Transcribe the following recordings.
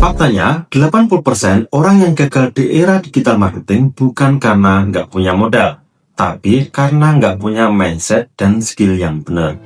Faktanya, 80% orang yang gagal di era digital marketing bukan karena nggak punya modal, tapi karena nggak punya mindset dan skill yang benar.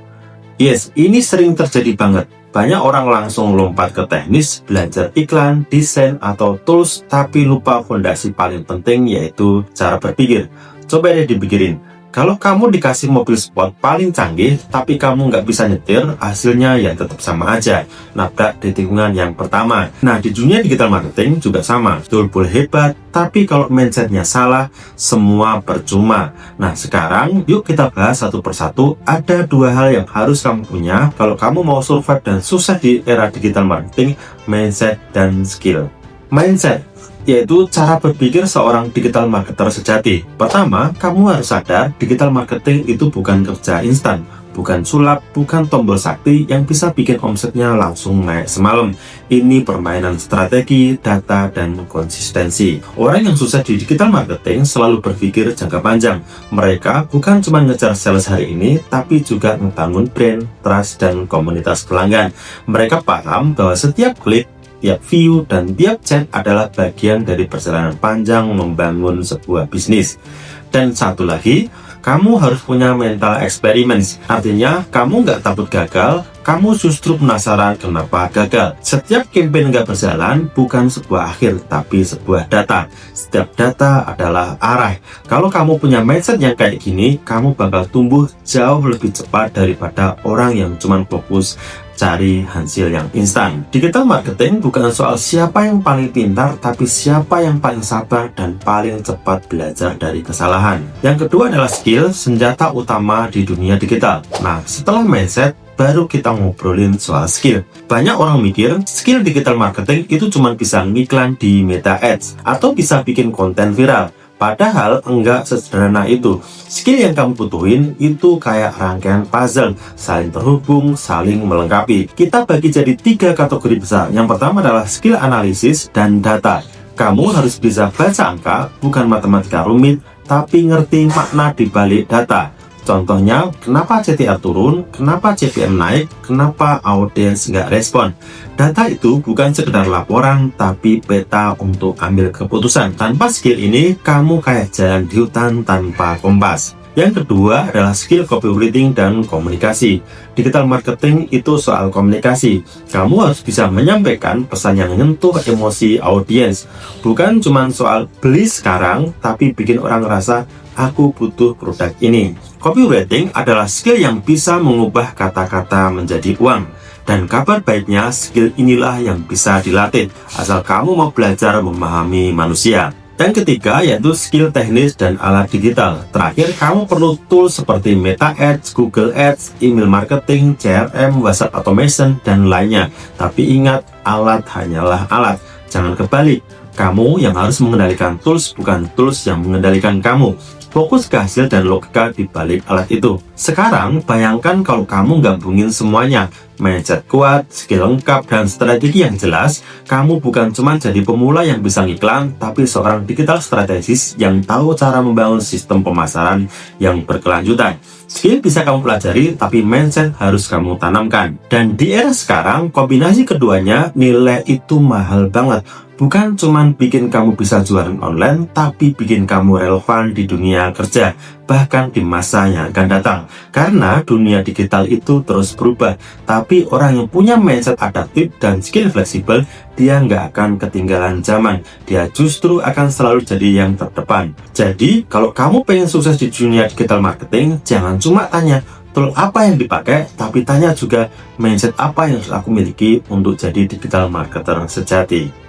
Yes, ini sering terjadi banget. Banyak orang langsung lompat ke teknis, belajar iklan, desain, atau tools, tapi lupa fondasi paling penting, yaitu cara berpikir. Coba deh dipikirin. Kalau kamu dikasih mobil sport paling canggih, tapi kamu nggak bisa nyetir, hasilnya ya tetap sama aja. Nabrak di tikungan yang pertama. Nah, di dunia digital marketing juga sama. Tool boleh hebat, tapi kalau mindsetnya salah, semua percuma. Nah, sekarang yuk kita bahas satu persatu. Ada dua hal yang harus kamu punya kalau kamu mau survive dan sukses di era digital marketing: mindset dan skill. Mindset yaitu cara berpikir seorang digital marketer sejati. Pertama, kamu harus sadar digital marketing itu bukan kerja instan, bukan sulap, bukan tombol sakti yang bisa bikin omsetnya langsung naik semalam. Ini permainan strategi, data, dan konsistensi. Orang yang sukses di digital marketing selalu berpikir jangka panjang. Mereka bukan cuma ngejar sales hari ini, tapi juga membangun brand, trust, dan komunitas pelanggan. Mereka paham bahwa setiap klik, tiap view, dan tiap chat adalah bagian dari perjalanan panjang membangun sebuah bisnis. Dan satu lagi, kamu harus punya mental experiments. Artinya, kamu nggak takut gagal, kamu justru penasaran kenapa gagal. Setiap campaign nggak berjalan bukan sebuah akhir, tapi sebuah data. Setiap data adalah arah. Kalau kamu punya mindset yang kayak gini, kamu bakal tumbuh jauh lebih cepat daripada orang yang cuma fokus cari hasil yang instan. Digital marketing bukan soal siapa yang paling pintar, tapi siapa yang paling sabar dan paling cepat belajar dari kesalahan. Yang kedua adalah skill, senjata utama di dunia digital. Nah, setelah mindset, baru kita ngobrolin soal skill. Banyak orang mikir skill digital marketing itu cuma bisa ngiklan di Meta Ads atau bisa bikin konten viral. Padahal enggak sesederhana itu. Skill yang kamu butuhin itu kayak rangkaian puzzle, saling terhubung, saling melengkapi. Kita bagi jadi 3 kategori besar. Yang pertama adalah skill analisis dan data. Kamu harus bisa baca angka, bukan matematika rumit, tapi ngerti makna di balik data. Contohnya, kenapa CTR turun, kenapa CPM naik, kenapa audiens nggak respon. Data itu bukan sekedar laporan, tapi peta untuk ambil keputusan. Tanpa skill ini, kamu kayak jalan di hutan tanpa kompas. Yang kedua adalah skill copywriting dan komunikasi. Digital marketing itu soal komunikasi. Kamu harus bisa menyampaikan pesan yang menyentuh emosi audiens. Bukan cuma soal beli sekarang, tapi bikin orang ngerasa aku butuh produk ini. Copywriting adalah skill yang bisa mengubah kata-kata menjadi uang. Dan kabar baiknya, skill inilah yang bisa dilatih, asal kamu mau belajar memahami manusia. Dan ketiga yaitu skill teknis dan alat digital. Terakhir, kamu perlu tools seperti Meta Ads, Google Ads, email marketing, CRM, WhatsApp automation, dan lainnya. Tapi ingat, alat hanyalah alat. Jangan kebalik. Kamu yang harus mengendalikan tools, bukan tools yang mengendalikan kamu. Fokus ke hasil dan logika di balik alat itu. Sekarang, bayangkan kalau kamu gabungin semuanya. Mindset kuat, skill lengkap, dan strategi yang jelas. Kamu bukan cuma jadi pemula yang bisa ngiklan, tapi seorang digital strategis yang tahu cara membangun sistem pemasaran yang berkelanjutan. Skill bisa kamu pelajari, tapi mindset harus kamu tanamkan. Dan di era sekarang, kombinasi keduanya nilai itu mahal banget. Bukan cuma bikin kamu bisa jualan online, tapi bikin kamu relevan di dunia kerja, bahkan di masa yang akan datang. Karena dunia digital itu terus berubah, tapi orang yang punya mindset adaptif dan skill fleksibel, dia nggak akan ketinggalan zaman. Dia justru akan selalu jadi yang terdepan. Jadi, kalau kamu pengen sukses di dunia digital marketing, jangan cuma tanya tool apa yang dipakai, tapi tanya juga mindset apa yang harus aku miliki untuk jadi digital marketer sejati.